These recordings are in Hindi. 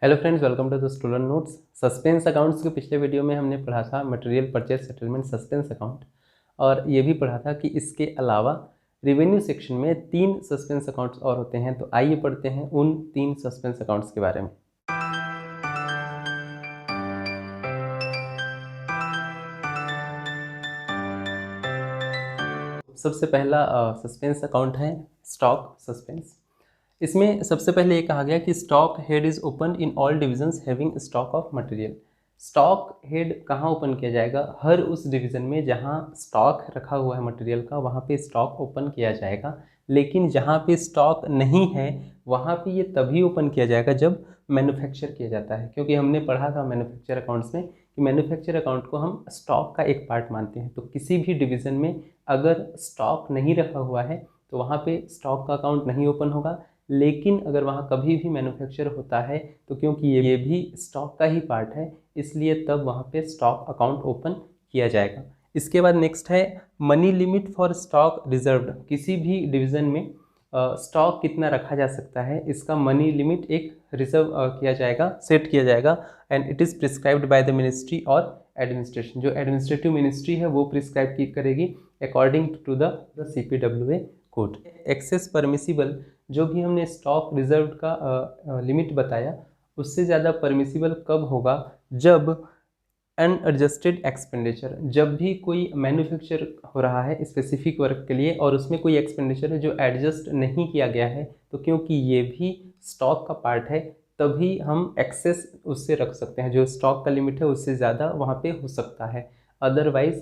Hello friends, welcome to the student notes. Suspense accounts के पिछले वीडियो में हमने पढ़ा था material purchase settlement suspense account, और ये भी पढ़ा था कि इसके अलावा रेवेन्यू सेक्शन में 3 सस्पेंस अकाउंट्स और होते हैं। तो आइए पढ़ते हैं उन 3 सस्पेंस अकाउंट्स के बारे में। सबसे पहला सस्पेंस अकाउंट है स्टॉक सस्पेंस। इसमें सबसे पहले ये कहा गया कि stock head is open in all divisions having stock of material. Stock head कहाँ ओपन किया जाएगा? हर उस डिवीज़न में जहाँ स्टॉक रखा हुआ है मटेरियल का, वहाँ पे स्टॉक ओपन किया जाएगा। लेकिन जहाँ पे स्टॉक नहीं है वहाँ पे ये तभी ओपन किया जाएगा जब मैन्युफैक्चर किया जाता है, क्योंकि हमने पढ़ा था मैन्युफैक्चर अकाउंट्स में कि मैन्युफैक्चर अकाउंट को हम स्टॉक का एक पार्ट मानते हैं। तो किसी भी डिवीज़न में अगर स्टॉक नहीं रखा हुआ है तो वहाँ पे स्टॉक का अकाउंट नहीं ओपन होगा। लेकिन अगर वहाँ कभी भी मैन्युफैक्चर होता है तो क्योंकि ये भी स्टॉक का ही पार्ट है, इसलिए तब वहाँ पे स्टॉक अकाउंट ओपन किया जाएगा। इसके बाद नेक्स्ट है money limit for stock reserved. किसी भी डिवीज़न में स्टॉक कितना रखा जा सकता है, इसका मनी लिमिट एक रिजर्व किया जाएगा, सेट किया जाएगा। And it is prescribed by the ministry और एडमिनिस्ट्रेशन। जो एडमिनिस्ट्रेटिव मिनिस्ट्री है वो प्रिस्क्राइब की करेगी according to the CPWA code. Excess permissible, जो भी हमने स्टॉक रिजर्व का लिमिट बताया, उससे ज़्यादा परमिसिबल कब होगा? जब अनएडजस्टेड एक्सपेंडिचर, जब भी कोई मैन्युफैक्चर हो रहा है स्पेसिफिक वर्क के लिए और उसमें कोई एक्सपेंडिचर है जो एडजस्ट नहीं किया गया है, तो क्योंकि ये भी स्टॉक का पार्ट है तभी हम एक्सेस उससे रख सकते हैं। जो स्टॉक का लिमिट है उससे ज़्यादा वहाँ पे हो सकता है। अदरवाइज़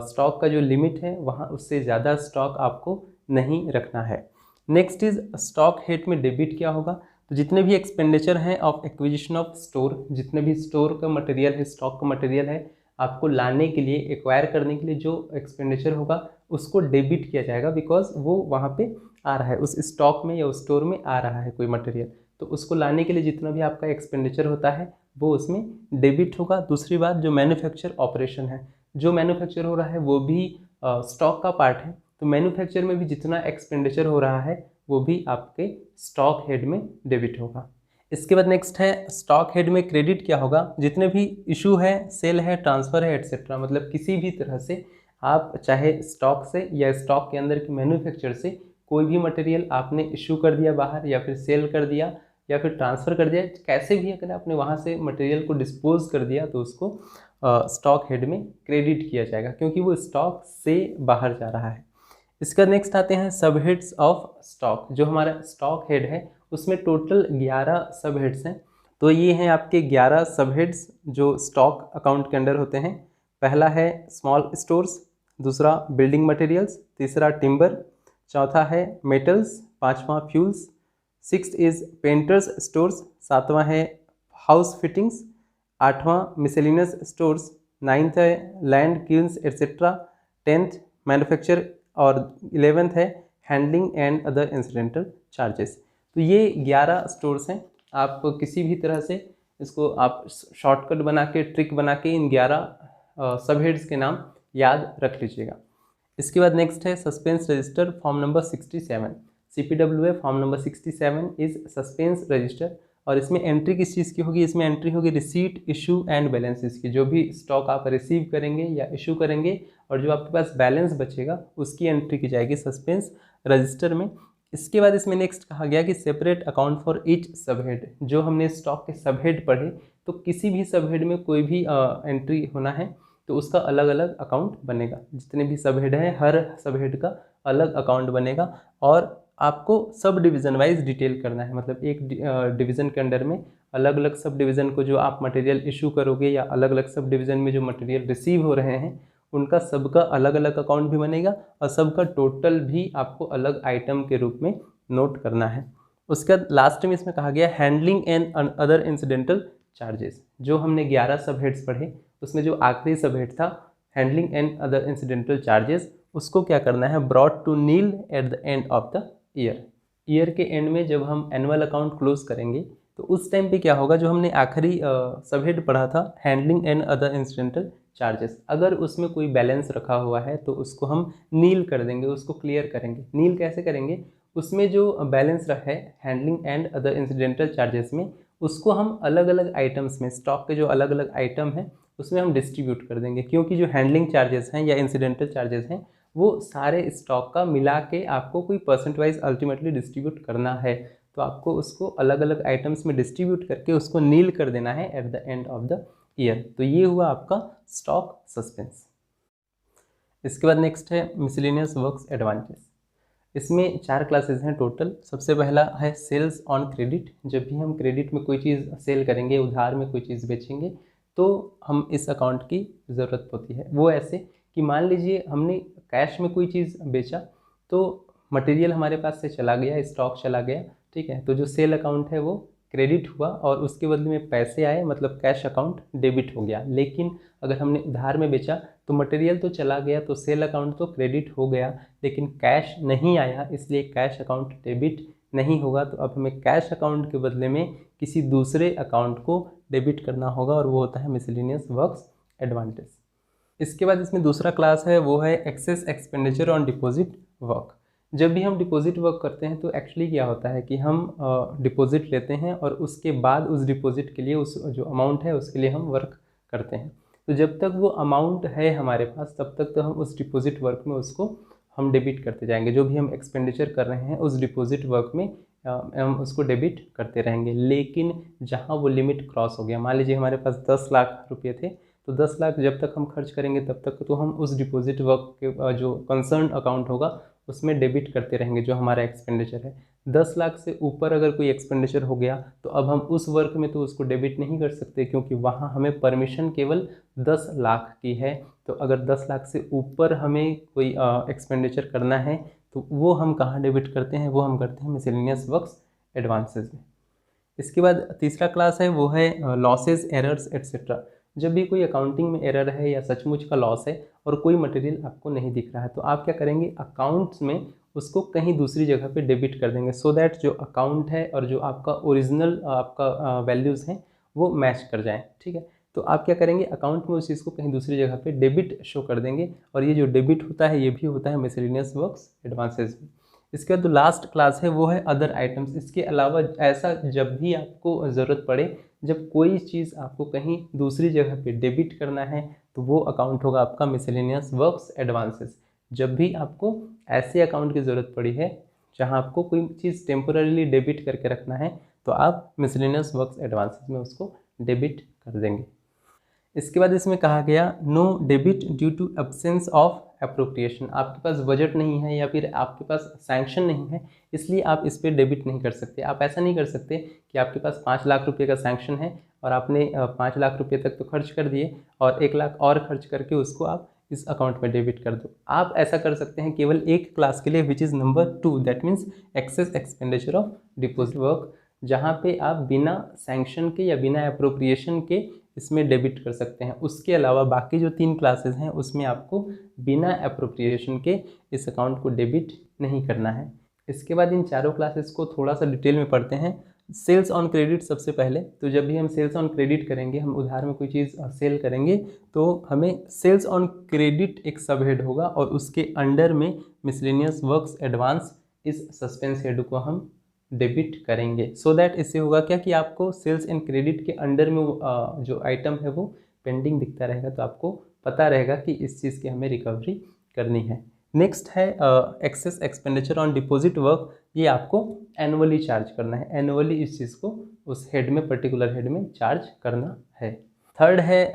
स्टॉक का जो लिमिट है वहाँ उससे ज़्यादा स्टॉक आपको नहीं रखना है। नेक्स्ट इज स्टॉक हेड में डेबिट क्या होगा? तो जितने भी एक्सपेंडिचर हैं ऑफ एक्विजिशन ऑफ स्टोर, जितने भी स्टोर का मटेरियल है, स्टॉक का मटेरियल है, आपको लाने के लिए, एक्वायर करने के लिए जो एक्सपेंडिचर होगा उसको डेबिट किया जाएगा, बिकॉज वो वहाँ पे आ रहा है, उस स्टॉक में या उस स्टोर में आ रहा है कोई मटेरियल। तो उसको लाने के लिए जितना भी आपका एक्सपेंडिचर होता है वो उसमें डेबिट होगा। दूसरी बात, जो मैन्युफैक्चर ऑपरेशन है, जो मैन्युफैक्चर हो रहा है वो भी स्टॉक का पार्ट है, तो मैन्युफैक्चर में भी जितना एक्सपेंडिचर हो रहा है वो भी आपके स्टॉक हेड में डेबिट होगा। इसके बाद नेक्स्ट है स्टॉक हेड में क्रेडिट क्या होगा? जितने भी इशू है, सेल है, ट्रांसफ़र है, एट्सेट्रा, मतलब किसी भी तरह से आप चाहे स्टॉक से या स्टॉक के अंदर की मैन्युफैक्चर से कोई भी मटेरियल आपने इशू कर दिया बाहर, या फिर सेल कर दिया, या फिर ट्रांसफ़र कर दिया, कैसे भी अगर आपने वहाँ से मटेरियल को डिस्पोज कर दिया तो उसको स्टॉक हेड में क्रेडिट किया जाएगा, क्योंकि वो स्टॉक से बाहर जा रहा है। इसका नेक्स्ट आते हैं सब हेड्स ऑफ स्टॉक। जो हमारा स्टॉक हेड है उसमें टोटल 11 सब हेड्स हैं। तो ये हैं आपके 11 सब हेड्स जो स्टॉक अकाउंट के अंडर होते हैं। पहला है स्मॉल स्टोर्स, दूसरा बिल्डिंग मटेरियल्स, तीसरा टिम्बर, चौथा है मेटल्स, पांचवा fuels, sixth is painters stores, सातवां है हाउस फिटिंग्स, आठवां मिसेलिनस स्टोर्स, नाइन्थ है land kills etcetera, 10th manufacture, और 11th है handling and other incidental charges. तो ये 11 स्टोर्स हैं। आप किसी भी तरह से इसको आप शॉर्टकट बना के, ट्रिक बना के इन 11 सब हेड्स के नाम याद रख लीजिएगा। इसके बाद नेक्स्ट है suspense register form number 67। CPWA form number 67 is suspense register. और इसमें एंट्री किस चीज़ की होगी? इसमें एंट्री होगी रिसीट, इशू एंड बैलेंसेस की। जो भी स्टॉक आप रिसीव करेंगे या इशू करेंगे और जो आपके पास बैलेंस बचेगा उसकी एंट्री की जाएगी सस्पेंस रजिस्टर में। इसके बाद इसमें नेक्स्ट कहा गया कि सेपरेट अकाउंट फॉर ईच सबहेड। जो हमने स्टॉक के सबहेड पढ़े, तो किसी भी सबहेड में कोई भी एंट्री होना है तो उसका अलग अलग अकाउंट बनेगा। जितने भी सबहेड हैं हर सबहेड का अलग अकाउंट बनेगा, और आपको सब डिवीज़न वाइज डिटेल करना है। मतलब एक डिवीज़न के अंडर में अलग अलग सब डिवीज़न को जो आप मटेरियल इशू करोगे, या अलग अलग सब डिवीज़न में जो मटेरियल रिसीव हो रहे हैं, उनका सबका अलग अलग अकाउंट भी बनेगा, और सबका टोटल भी आपको अलग आइटम के रूप में नोट करना है। उसके बाद लास्ट में इसमें कहा गया handling and other incidental charges. जो हमने 11 सब हेड्स पढ़े उसमें जो आखिरी सब हेड था handling and other incidental charges, उसको क्या करना है? Brought to nil at the end of the year के एंड में जब हम एनुअल अकाउंट क्लोज करेंगे तो उस टाइम पे क्या होगा? जो हमने आखिरी सबहेड पढ़ा था handling and other incidental charges, अगर उसमें कोई बैलेंस रखा हुआ है तो उसको हम नील कर देंगे, उसको क्लियर करेंगे। नील कैसे करेंगे? उसमें जो बैलेंस रहा है handling and other incidental charges में, उसको हम अलग अलग आइटम्स में, स्टॉक के जो अलग अलग आइटम हैं उसमें हम डिस्ट्रीब्यूट कर देंगे, क्योंकि जो हैंडलिंग चार्जेस हैं या इंसिडेंटल चार्जेस हैं वो सारे स्टॉक का मिला के आपको कोई परसेंट वाइज अल्टीमेटली डिस्ट्रीब्यूट करना है। तो आपको उसको अलग अलग आइटम्स में डिस्ट्रीब्यूट करके उसको नील कर देना है eight the end of the year. तो ये हुआ आपका स्टॉक सस्पेंस। इसके बाद नेक्स्ट है मिसलेनियस वर्क्स एडवांटेज। इसमें 4 क्लासेस हैं टोटल। सबसे पहला है सेल्स ऑन क्रेडिट। जब भी हम क्रेडिट में कोई चीज़ सेल करेंगे, उधार में कोई चीज़ बेचेंगे, तो हम इस अकाउंट की ज़रूरत होती है। वो ऐसे कि मान लीजिए हमने कैश में कोई चीज़ बेचा, तो मटेरियल हमारे पास से चला गया, स्टॉक चला गया, ठीक है, तो जो सेल अकाउंट है वो क्रेडिट हुआ और उसके बदले में पैसे आए, मतलब कैश अकाउंट डेबिट हो गया। लेकिन अगर हमने उधार में बेचा तो मटेरियल तो चला गया, तो सेल अकाउंट तो क्रेडिट हो गया, लेकिन कैश नहीं आया, इसलिए कैश अकाउंट डेबिट नहीं होगा। तो अब हमें कैश अकाउंट के बदले में किसी दूसरे अकाउंट को डेबिट करना होगा, और वो होता है मिसलेनियस वर्क्स एडवांटेज। इसके बाद इसमें दूसरा क्लास है, वो है excess expenditure on deposit work. जब भी हम डिपॉजिट वर्क करते हैं तो एक्चुअली क्या होता है कि हम डिपॉजिट लेते हैं और उसके बाद उस डिपॉजिट के लिए, उस जो अमाउंट है उसके लिए हम वर्क करते हैं। तो जब तक वो अमाउंट है हमारे पास तब तक तो हम उस डिपॉजिट वर्क में उसको हम डेबिट करते जाएंगे। जो भी हम एक्सपेंडिचर कर रहे हैं उस डिपॉजिट वर्क में हम उसको डेबिट करते रहेंगे। लेकिन जहाँ वो लिमिट क्रॉस हो गया, मान लीजिए हमारे पास 10 लाख रुपये थे, तो 10 लाख जब तक हम खर्च करेंगे तब तक तो हम उस डिपॉजिट वर्क के जो कंसर्न अकाउंट होगा उसमें डेबिट करते रहेंगे जो हमारा एक्सपेंडिचर है। 10 लाख से ऊपर अगर कोई एक्सपेंडिचर हो गया तो अब हम उस वर्क में तो उसको डेबिट नहीं कर सकते, क्योंकि वहाँ हमें परमिशन केवल 10 लाख की है। तो अगर 10 लाख से ऊपर हमें कोई एक्सपेंडिचर करना है तो वो हम कहाँ डेबिट करते हैं, वो हम करते हैं मिसलेनियस वर्क्स एडवांसेस में। इसके बाद तीसरा क्लास है, वो है लॉसेस, एरर्स एट्सेट्रा। जब भी कोई अकाउंटिंग में एरर है या सचमुच का लॉस है और कोई मटेरियल आपको नहीं दिख रहा है, तो आप क्या करेंगे, अकाउंट्स में उसको कहीं दूसरी जगह पे डेबिट कर देंगे, सो दैट जो अकाउंट है और जो आपका ओरिजिनल आपका वैल्यूज़ हैं वो मैच कर जाएं, ठीक है। तो आप क्या करेंगे, अकाउंट में उस चीज़ को कहीं दूसरी जगह पे डेबिट शो कर देंगे, और ये जो डेबिट होता है ये भी होता है मिसलेनियस वर्क्स एडवांसेस में। इसके बाद जो लास्ट क्लास है वो है अदर आइटम्स। इसके अलावा ऐसा जब भी आपको ज़रूरत पड़े, जब कोई चीज़ आपको कहीं दूसरी जगह पे डेबिट करना है, तो वो अकाउंट होगा आपका मिसलेनियस वर्क्स एडवांसेस। जब भी आपको ऐसे अकाउंट की ज़रूरत पड़ी है जहां आपको कोई चीज़ टेम्पोररीली डेबिट करके रखना है, तो आप मिसलेनियस वर्क्स एडवांसेस में उसको डेबिट कर देंगे। इसके बाद इसमें कहा गया no debit due to absence of appropriation. आपके पास बजट नहीं है या फिर आपके पास सैंक्शन नहीं है, इसलिए आप इस पर डेबिट नहीं कर सकते। आप ऐसा नहीं कर सकते कि आपके पास 5 लाख रुपए का सैंक्शन है और आपने 5 लाख रुपए तक तो खर्च कर दिए और 1 लाख और खर्च करके उसको आप इस अकाउंट में डेबिट कर दो। आप ऐसा कर सकते हैं केवल एक क्लास के लिए, which is number 2, that means excess expenditure of deposit work, जहाँ पे आप बिना सैंक्शन के या बिना अप्रोप्रिएशन के इसमें डेबिट कर सकते हैं। उसके अलावा बाकी जो 3 क्लासेस हैं उसमें आपको बिना अप्रोप्रिएशन के इस अकाउंट को डेबिट नहीं करना है। इसके बाद इन चारों क्लासेस को थोड़ा सा डिटेल में पढ़ते हैं। सेल्स ऑन क्रेडिट सबसे पहले, तो जब भी हम सेल्स ऑन क्रेडिट करेंगे, हम उधार में कोई चीज़ सेल करेंगे, तो हमें सेल्स ऑन क्रेडिट एक सब हेड होगा और उसके अंडर में मिसलेनियस वर्क्स एडवांस इस सस्पेंस हेड को हम डेबिट करेंगे। सो दैट इससे होगा क्या कि आपको सेल्स एंड क्रेडिट के अंडर में जो आइटम है वो पेंडिंग दिखता रहेगा, तो आपको पता रहेगा कि इस चीज़ की हमें रिकवरी करनी है। नेक्स्ट है excess expenditure on deposit work. ये आपको एनुअली चार्ज करना है, एनुअली इस चीज़ को उस हेड में, पर्टिकुलर हेड में चार्ज करना है। थर्ड है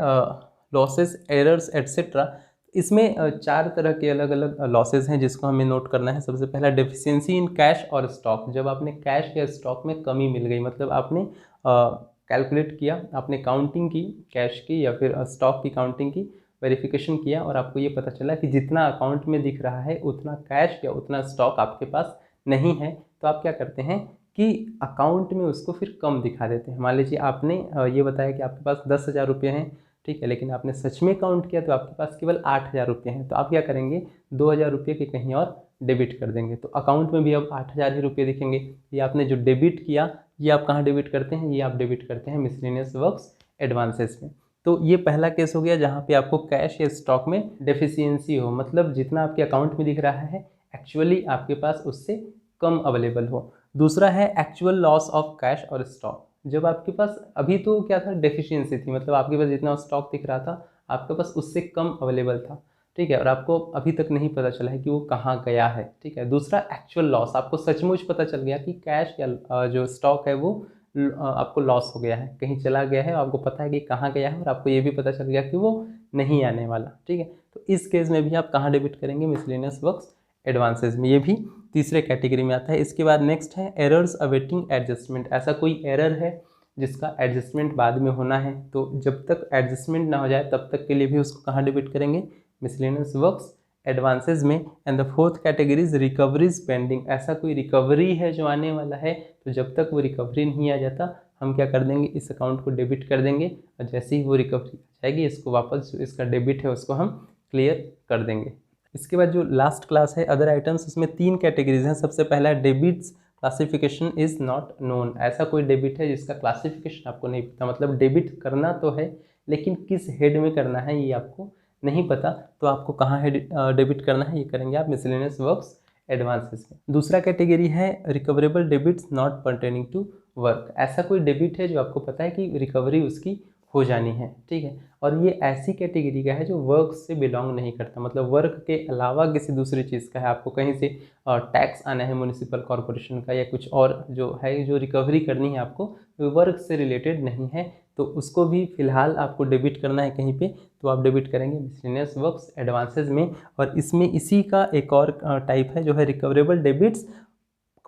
लॉसेस, एरर्स एट्सेट्रा। इसमें 4 तरह के अलग अलग लॉसेस हैं जिसको हमें नोट करना है। सबसे पहला डेफिशिएंसी इन कैश और स्टॉक। जब आपने कैश या स्टॉक में कमी मिल गई, मतलब आपने कैलकुलेट किया, आपने काउंटिंग की कैश की या फिर स्टॉक की काउंटिंग की, वेरिफिकेशन किया और आपको ये पता चला कि जितना अकाउंट में दिख रहा है उतना कैश या उतना स्टॉक आपके पास नहीं है, तो आप क्या करते हैं कि अकाउंट में उसको फिर कम दिखा देते हैं। मान लीजिए आपने ये बताया कि आपके पास 10,000 रुपये हैं, ठीक है, लेकिन आपने सच में काउंट किया तो आपके पास केवल 8,000 रुपये हैं, तो आप क्या करेंगे, 2,000 रुपये के कहीं और डेबिट कर देंगे, तो अकाउंट में भी अब 8,000 ही रुपये दिखेंगे। ये आपने जो डेबिट किया ये आप कहाँ डेबिट करते हैं, ये आप डेबिट करते हैं मिसलेनियस वर्क्स एडवांसेस में। तो ये पहला केस हो गया जहाँ पे आपको कैश या स्टॉक में डेफिशिएंसी हो, मतलब जितना आपके अकाउंट में दिख रहा है एक्चुअली आपके पास उससे कम अवेलेबल हो। दूसरा है एक्चुअल लॉस ऑफ कैश और स्टॉक। जब आपके पास अभी तो क्या था, डेफिशिएंसी थी, मतलब आपके पास जितना स्टॉक दिख रहा था आपके पास उससे कम अवेलेबल था, ठीक है, और आपको अभी तक नहीं पता चला है कि वो कहाँ गया है, ठीक है। दूसरा एक्चुअल लॉस, आपको सचमुच पता चल गया कि कैश या जो स्टॉक है वो आपको लॉस हो गया है, कहीं चला गया है, आपको पता है कि कहाँ गया है, और आपको ये भी पता चल गया कि वो नहीं आने वाला, ठीक है। तो इस केस में भी आप कहाँ डेबिट करेंगे, मिसलेनियस वर्क्स एडवांसेस में, ये भी तीसरे कैटेगरी में आता है। इसके बाद नेक्स्ट है एरर्स अवेटिंग एडजस्टमेंट। ऐसा कोई एरर है जिसका एडजस्टमेंट बाद में होना है, तो जब तक एडजस्टमेंट ना हो जाए तब तक के लिए भी उसको कहाँ डेबिट करेंगे, मिसलेनियस वर्क्स एडवांसेस में। And the fourth category is recoveries pending. ऐसा कोई रिकवरी है जो आने वाला है, तो जब तक वो रिकवरी नहीं आ जाता हम क्या कर देंगे, इस अकाउंट को डेबिट कर देंगे, और जैसे ही वो रिकवरी आ जाएगी इसको वापस जो इसका डेबिट है उसको हम क्लियर कर देंगे। इसके बाद जो लास्ट क्लास है अदर आइटम्स, उसमें 3 कैटेगरीज हैं। सबसे पहला है debits classification is not known. ऐसा कोई डेबिट है जिसका क्लासिफिकेशन आपको नहीं पता, मतलब डेबिट करना तो है लेकिन किस हेड में करना है ये आपको नहीं पता, तो आपको कहाँ हेड डेबिट करना है ये करेंगे आप मिसलेनियस वर्क्स एडवांसेस में। दूसरा कैटेगरी है recoverable debits not pertaining to work. ऐसा कोई डेबिट है जो आपको पता है कि रिकवरी उसकी हो जानी है, ठीक है, और ये ऐसी कैटेगरी का है जो वर्क से बिलोंग नहीं करता, मतलब वर्क के अलावा किसी दूसरी चीज़ का है, आपको कहीं से टैक्स आना है म्यूनिसिपल कॉरपोरेशन का या कुछ और जो है, जो रिकवरी करनी है आपको वर्क से रिलेटेड नहीं है, तो उसको भी फिलहाल आपको डेबिट करना है कहीं पे, तो आप डेबिट करेंगे मिसलेनियस वर्क्स एडवांसेस में। और इसमें इसी का एक और टाइप है जो है recoverable debits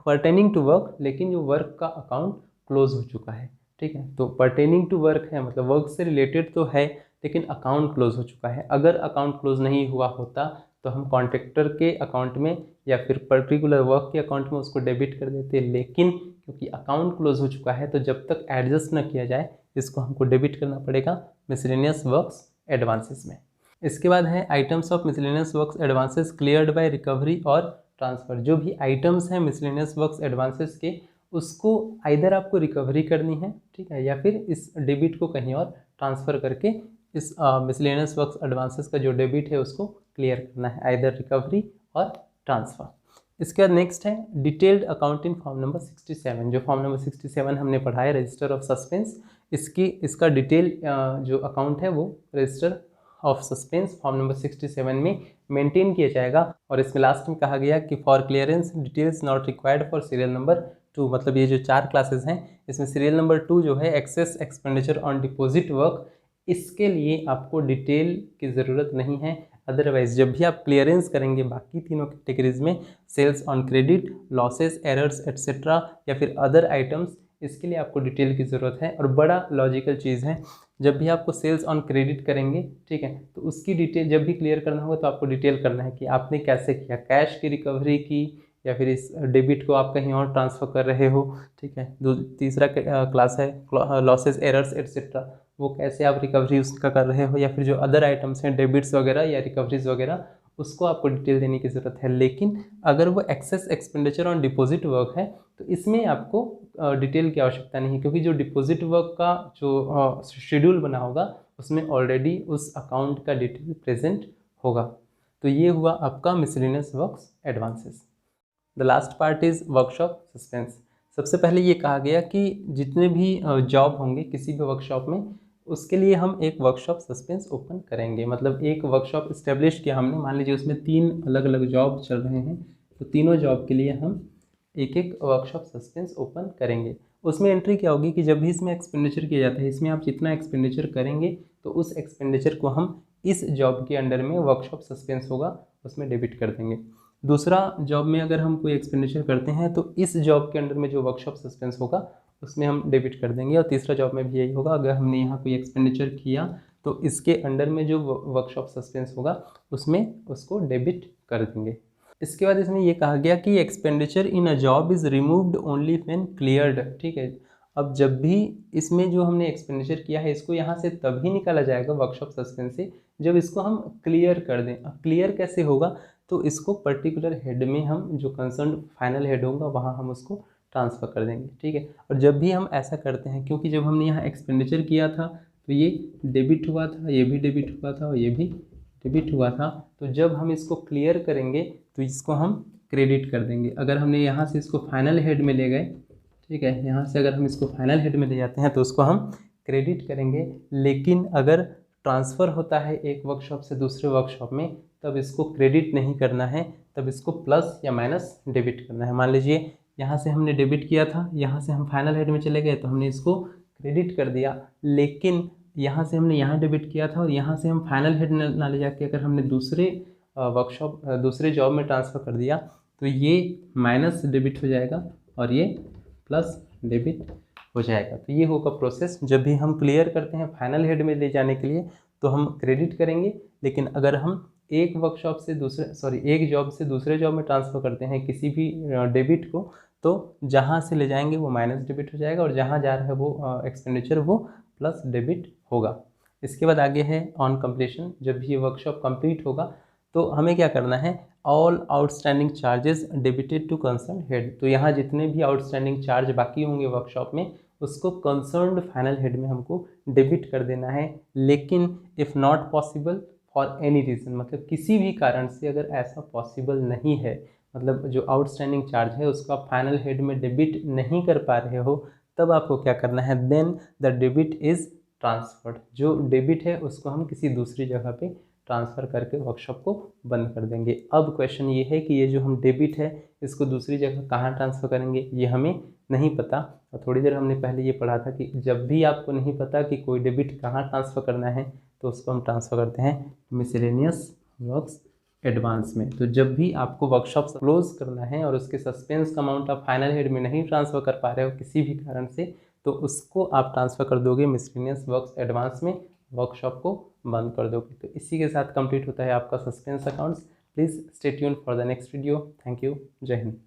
pertaining to work, लेकिन जो वर्क का अकाउंट क्लोज हो चुका है, ठीक है। तो परटेनिंग टू वर्क है, मतलब वर्क से रिलेटेड तो है लेकिन अकाउंट क्लोज हो चुका है। अगर अकाउंट क्लोज नहीं हुआ होता तो हम कॉन्ट्रैक्टर के अकाउंट में या फिर पर्टिकुलर वर्क के अकाउंट में उसको डेबिट कर देते, लेकिन क्योंकि अकाउंट क्लोज हो चुका है तो जब तक एडजस्ट न किया जाए इसको हमको डेबिट करना पड़ेगा मिसलेनियस वर्क्स एडवांसेस में। इसके बाद है items of miscellaneous works advances cleared by recovery और ट्रांसफ़र। जो भी आइटम्स हैं मिसलेनियस वर्क्स एडवांसेस के, उसको आइदर आपको रिकवरी करनी है, ठीक है, या फिर इस डेबिट को कहीं और ट्रांसफ़र करके इस मिसलेनियस वर्क्स एडवांसेस का जो डेबिट है उसको क्लियर करना है, आइदर रिकवरी और ट्रांसफ़र। इसके बाद नेक्स्ट है detailed account in form number 67। जो फॉर्म नंबर 67 हमने पढ़ा है रजिस्टर ऑफ सस्पेंस, इसका डिटेल जो अकाउंट है वो register of suspense form number 67 में मेंटेन किया जाएगा। और इसमें लास्ट में कहा गया कि for clearance details not required for serial number 2। मतलब ये जो 4 क्लासेस हैं इसमें सीरियल नंबर 2 जो है excess expenditure on deposit work, इसके लिए आपको डिटेल की ज़रूरत नहीं है। अदरवाइज जब भी आप क्लियरेंस करेंगे बाकी तीनों कैटेगरीज में, sales on credit, losses, errors et cetera या फिर अदर आइटम्स, इसके लिए आपको डिटेल की ज़रूरत है। और बड़ा लॉजिकल चीज़ है, जब भी आपको सेल्स ऑन क्रेडिट करेंगे, ठीक है, तो उसकी डिटेल जब भी क्लियर करना होगा तो आपको डिटेल करना है कि आपने कैसे किया, कैश की रिकवरी की या फिर इस डेबिट को आप कहीं और ट्रांसफ़र कर रहे हो, ठीक है। तीसरा क्लास है लॉसेस, एरर्स एट्सेट्रा, वो कैसे आप रिकवरी उसका कर रहे हो, या फिर जो अदर आइटम्स हैं डेबिट्स वगैरह या रिकवरीज वगैरह, उसको आपको डिटेल देने की ज़रूरत है। लेकिन अगर वो excess expenditure on deposit work है तो इसमें आपको डिटेल की आवश्यकता नहीं है, क्योंकि जो डिपॉजिट वर्क का जो शेड्यूल बना होगा उसमें ऑलरेडी उस अकाउंट का डिटेल प्रेजेंट होगा। तो ये हुआ आपका miscellaneous works advances. The last part is workshop suspense. सबसे पहले ये कहा गया कि जितने भी जॉब होंगे किसी भी वर्कशॉप में, उसके लिए हम एक वर्कशॉप सस्पेंस ओपन करेंगे। मतलब एक वर्कशॉप इस्टेब्लिश किया हमने, मान लीजिए उसमें 3 अलग अलग जॉब चल रहे हैं, तो तीनों जॉब के लिए हम एक एक वर्कशॉप सस्पेंस ओपन करेंगे। उसमें एंट्री क्या होगी कि जब भी इसमें एक्सपेंडिचर किया जाता है, इसमें आप जितना एक्सपेंडिचर करेंगे तो उस एक्सपेंडिचर को हम इस जॉब के अंडर में वर्कशॉप सस्पेंस होगा उसमें डेबिट कर देंगे। दूसरा जॉब में अगर हम कोई एक्सपेंडिचर करते हैं तो इस जॉब के अंडर में जो वर्कशॉप सस्पेंस होगा उसमें हम डेबिट कर देंगे। और तीसरा जॉब में भी यही होगा, अगर हमने यहाँ कोई एक्सपेंडिचर किया तो इसके अंडर में जो वर्कशॉप सस्पेंस होगा उसमें उसको डेबिट कर देंगे। इसके बाद इसमें ये कहा गया कि expenditure in a job is removed only when cleared, ठीक है। अब जब भी इसमें जो हमने एक्सपेंडिचर किया है इसको यहाँ से तभी निकाला जाएगा वर्कशॉप सस्पेंस से जब इसको हम क्लियर कर दें। अब क्लियर कैसे होगा, तो इसको पर्टिकुलर हेड में हम जो कंसर्न फाइनल हेड होगा वहाँ हम उसको ट्रांसफ़र कर देंगे, ठीक है। और जब भी हम ऐसा करते हैं, क्योंकि जब हमने यहाँ एक्सपेंडिचर किया था तो ये डेबिट हुआ था, ये भी डेबिट हुआ था और ये भी डेबिट हुआ था, तो जब हम इसको क्लियर करेंगे तो इसको हम क्रेडिट कर देंगे। अगर हमने यहाँ से इसको फाइनल हेड में ले गए, ठीक है। यहाँ से अगर हम इसको फाइनल हेड में ले जाते हैं तो उसको हम क्रेडिट करेंगे, लेकिन अगर ट्रांसफ़र होता है एक वर्कशॉप से दूसरे वर्कशॉप में तब इसको क्रेडिट नहीं करना है, तब इसको प्लस या माइनस डेबिट करना है। मान लीजिए यहाँ से हमने डेबिट किया था, यहाँ से हम फाइनल हेड में चले गए तो हमने इसको क्रेडिट कर दिया, लेकिन यहाँ से हमने यहाँ डेबिट किया था और यहाँ से हम फाइनल हेड ना ले जाके अगर हमने दूसरे वर्कशॉप दूसरे जॉब में ट्रांसफ़र कर दिया तो ये माइनस डेबिट हो जाएगा और ये प्लस डेबिट हो जाएगा। तो ये होगा प्रोसेस। जब भी हम क्लियर करते हैं फाइनल हेड में ले जाने के लिए तो हम क्रेडिट करेंगे, लेकिन अगर हम एक वर्कशॉप से एक जॉब से दूसरे जॉब में ट्रांसफ़र करते हैं किसी भी डेबिट को, तो जहाँ से ले जाएंगे वो माइनस डेबिट हो जाएगा और जहाँ जा रहा है वो एक्सपेंडिचर वो प्लस डेबिट होगा। इसके बाद आगे है ऑन कंप्लीशन। जब भी ये वर्कशॉप कंप्लीट होगा तो हमें क्या करना है, all outstanding charges debited to concern head. तो यहाँ जितने भी आउटस्टैंडिंग चार्ज बाकी होंगे वर्कशॉप में उसको कंसर्न्ड फाइनल हेड में हमको डेबिट कर देना है। लेकिन if not possible for any reason, मतलब किसी भी कारण से अगर ऐसा पॉसिबल नहीं है, मतलब जो आउटस्टैंडिंग चार्ज है उसको आप फाइनल हेड में डेबिट नहीं कर पा रहे हो, तब आपको क्या करना है, then the debit is transferred. जो डेबिट है उसको हम किसी दूसरी जगह पे ट्रांसफ़र करके वर्कशॉप को बंद कर देंगे। अब क्वेश्चन ये है कि ये जो हम डेबिट है इसको दूसरी जगह कहाँ ट्रांसफ़र करेंगे, ये हमें नहीं पता। और थोड़ी देर हमने पहले ये पढ़ा था कि जब भी आपको नहीं पता कि कोई डेबिट कहाँ ट्रांसफ़र करना है तो उसको हम ट्रांसफ़र करते हैं मिसलेनियस वर्क्स एडवांस में। तो जब भी आपको वर्कशॉप क्लोज करना है और उसके सस्पेंस का अमाउंट आप फाइनल हेड में नहीं ट्रांसफ़र कर पा रहे हो किसी भी कारण से, तो उसको आप ट्रांसफ़र कर दोगे मिसलेनियस वर्क्स एडवांस में, वर्कशॉप को बंद कर दोगे। तो इसी के साथ कंप्लीट होता है आपका suspense accounts. Please stay tuned for the next video. Thank you. जय हिंद।